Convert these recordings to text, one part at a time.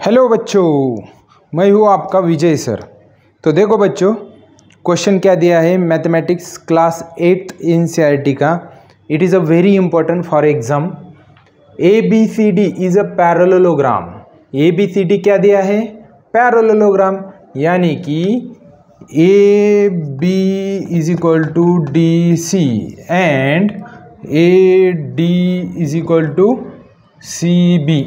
Hello बच्चों, मैं हूँ आपका विजय सर। तो देखो बच्चों, क्वेश्चन क्या दिया है मैथमेटिक्स क्लास 8 एनसीईआरटी का। It is a very important for exam. ABCD is a parallelogram. ABCD क्या दिया है? पैरेललोग्राम, यानी कि AB is equal to DC and AD is equal to CB।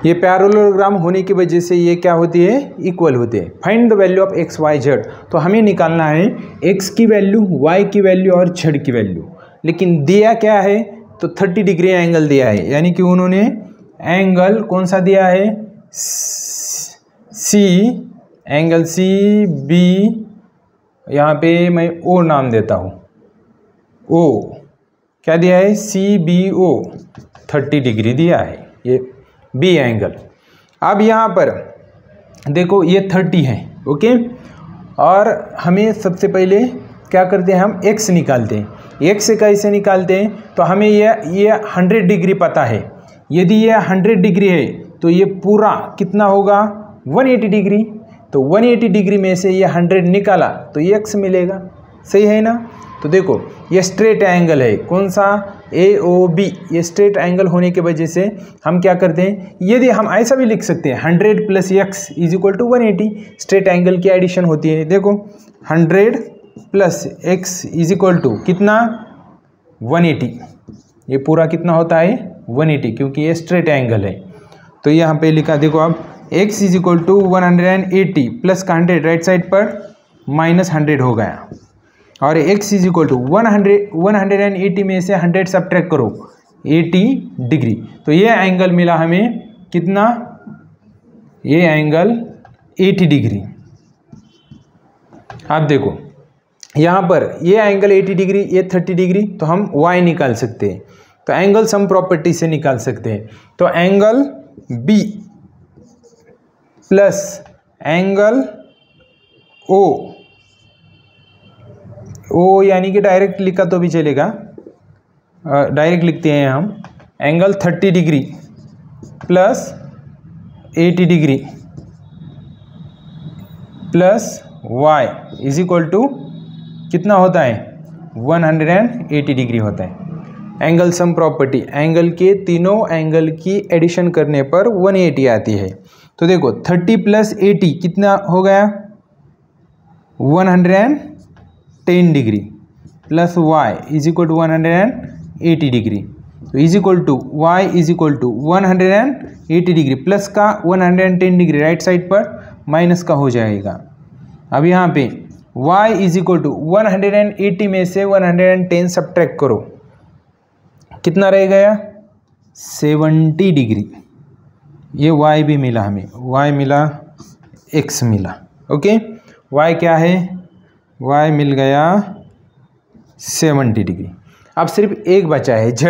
ये पैरेललोग्राम होने की वजह से ये क्या होती है? इक्वल होते हैं। Find the value of X Y Z. तो हमें निकालना है एक्स की वैल्यू, वाई की वैल्यू और जेड की वैल्यू। लेकिन दिया क्या है? तो 30 डिग्री एंगल दिया है, यानी कि उन्होंने एंगल कौन सा दिया है? सी, एंगल CB, यहाँ पे मैं ओ नाम देता हूँ। ओ क्या दिया है? CBO 30 डिग्री दिया है, ये बी एंगल। अब यहाँ पर देखो ये 30 है, ओके। और हमें सबसे पहले क्या करते हैं? हम x निकालते हैं। x से कैसे निकालते हैं? तो हमें ये 100 डिग्री पता है। यदि ये 100 डिग्री है तो ये पूरा कितना होगा? 180 डिग्री। तो 180 डिग्री में से ये 100 निकाला तो ये x मिलेगा, सही है ना? तो देखो ये स्ट्रेट एंगल है, कौन सा? AOB। ये स्ट्रेट एंगल होने की वजह से हम क्या करते हैं? यदि हम ऐसा भी लिख सकते हैं 100 plus x is equal to 180। Straight angle की एडिशन होती है। देखो 100 plus x is equal to कितना? 180। ये पूरा कितना होता है? 180, क्योंकि ये स्ट्रेट एंगल है। तो यहाँ पे लिखा, देखो अब x is equal to 180 plus का 100 राइट साइड पर माइनस 100 हो गया, और x इज इक्वल टू 180 में से 100 सब्ट्रैक्ट करो, 80 डिग्री। तो ये एंगल मिला हमें कितना? ये एंगल 80 डिग्री। आप देखो यहाँ पर ये एंगल 80 डिग्री, ये 30 डिग्री, तो हम y निकाल सकते हैं। तो एंगल सम प्रॉपर्टी से निकाल सकते हैं। तो angle B plus angle O यानी कि डायरेक्ट लिखा तो भी चलेगा, डायरेक्ट लिखते हैं हम। Angle 30 degree plus 80 degree plus y is equal to कितना होता है? 180 डिग्री होता है। एंगल सम प्रॉपर्टी, एंगल के तीनों एंगल की एडिशन करने पर 180 आती है। तो देखो 30 प्लस 80 कितना हो गया? 110 degree plus y is equal to 180 degree. तो is equal to y is equal to 180 degree plus का 110 डिग्री राइट साइड पर माइनस का हो जाएगा। अब यहाँ पे y इज इक्वल टू 180 में से 110 सब्ट्रैक्ट करो, कितना रह गया? 70 डिग्री। ये y भी मिला हमें, y मिला, x मिला, ओके। y क्या है? y मिल गया 70 डिग्री। अब सिर्फ एक बचा है z।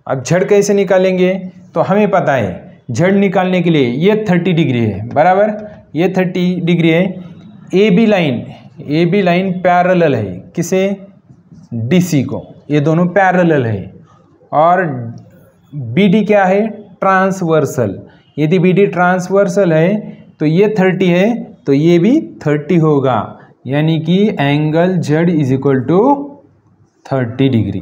अब z कैसे निकालेंगे? तो हमें पता है z निकालने के लिए ये 30 डिग्री है, बराबर। ये 30 डिग्री है। AB लाइन पैरेलल है किसे? DC को। ये दोनों पैरेलल है। और BD क्या है? ट्रांसवर्सल। यदि BD ट्रांसवर्सल है तो ये 30 है, तो ये भी 30 होगा, यानी कि angle Z is equal to 30 degree.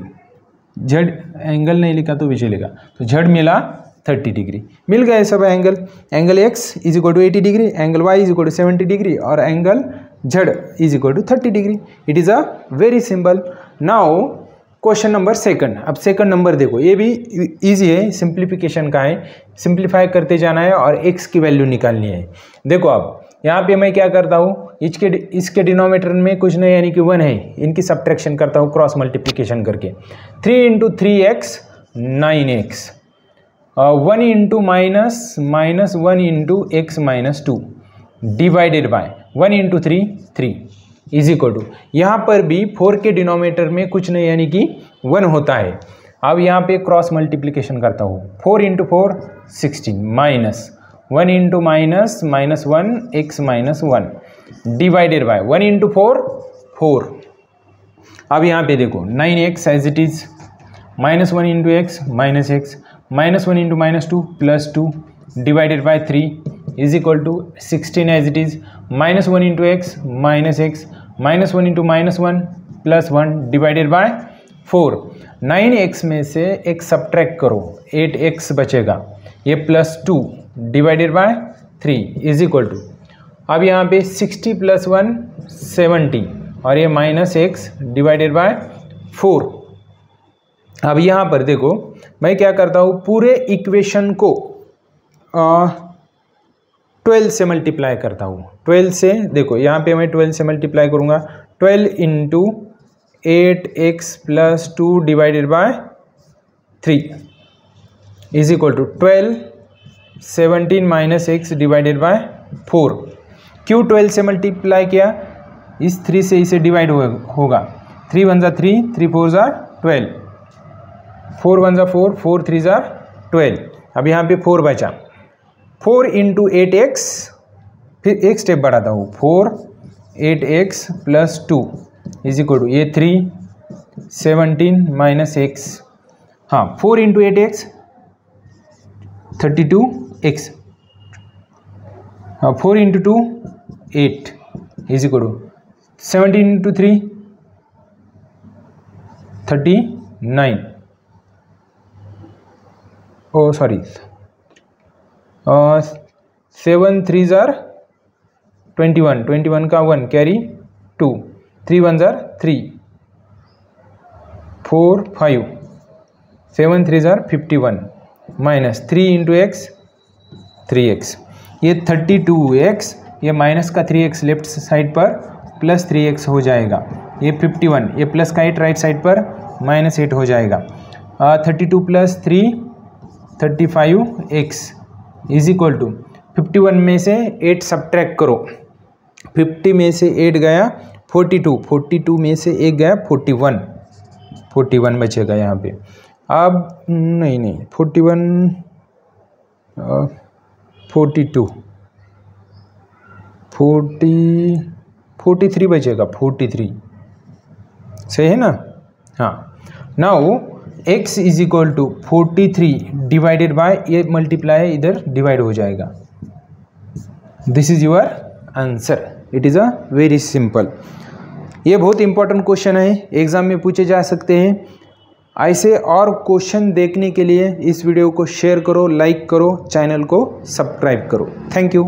Z angle नहीं लिखा तो भी चलेगा। तो Z मिला 30 डिग्री। मिल गए सब angle. Angle x is equal to 80 degree, angle y is equal to 70 degree, और angle Z is equal to 30 degree. It is a very simple. Now question number second. अब सेकंड नंबर देखो, ये भी easy है, simplification का है। Simplify करते जाना है और x की वैल्यू निकालनी है। देखो अब यहाँ पे मैं क्या करता हूँ? इसके डिनोमिनेटर में कुछ नहीं, यानी कि 1 है, इनकी सब्ट्रैक्शन करता हूँ क्रॉस मल्टीप्लिकेशन करके। 3 into 3x 9x, 1 into minus 1 into x minus 2 divided by 1 into 3 3 is equal to, यहाँ पर भी 4 के डिनोमिनेटर में कुछ नहीं, यानी कि 1 होता है। अब यहाँ पे क्रॉस मल्टीप्लिकेशन करता हूँ। 4 into 4 16 minus 1 into minus 1 x minus 1 divided by 1 into 4 4। अब यहाँ पे देखो 9x as it is, -1 into x minus x, -1 into -2 +2 divided by 3 is equal to 16 as it is, -1 into X minus X, -1 into -1 +1 divided by 4। 9x में से एक subtract करो, 8x बचेगा, ये +2 divided by 3 is equal to, अब यहाँ पे 60 + 1 70 और ये -x डिवाइडेड बाय 4। अब यहाँ पर देखो मैं क्या करता हूँ, पूरे इक्वेशन को 12 से मल्टीप्लाई करता हूँ। 12 से देखो यहाँ पे मैं 12 से मल्टीप्लाई करूँगा, 12 into 8x + 2 divided by 3 is equal to 12 17 -x divided by 4। क्यों 12 से मल्टीप्लाई किया, इस 3 से इसे डिवाइड होगा, 3 1 = 3, 3 4 = 12, 4 1 = 4, 4 3 = 12। अब यहाँ पे 4 बचा, 4 इंटू 8x, फिर एक स्टेप बढ़ाता हूँ, 4 8x + 2 इज इक्वल टू, ये 3 17 -x, हाँ 4 into 8x 32x, 4 into 2 8 is equal to 17 into 3 39, oh sorry 7 3 = 21, 21 का 1 carry 2, 3 1 = 3, 4 5, 7 3 = 51 minus 3 into x 3x, ये 32x, ये माइनस का 3x लेफ्ट साइड पर प्लस 3x हो जाएगा, ये 51, ये प्लस का 8 राइट साइड पर -8 हो जाएगा, 32 + 3 35x इज इक्वल टू 51 में से 8 सब्ट्रैक्ट करो, 50 में से 8 गया 42, 42 में से 1 गया 41, 41 बचेगा यहाँ पे। अब नहीं 41 42 43 बचेगा, 43 सही है ना। हाँ, now x is equal to 43 divided by, ये मल्टीप्लाई इधर डिवाइड हो जाएगा, this is your answer. It is a very simple. ये बहुत इंपॉर्टेंट क्वेश्चन है, एग्जाम में पूछे जा सकते हैं। ऐसे और क्वेश्चन देखने के लिए इस वीडियो को शेयर करो, लाइक करो, चैनल को सब्सक्राइब करो। Thank you.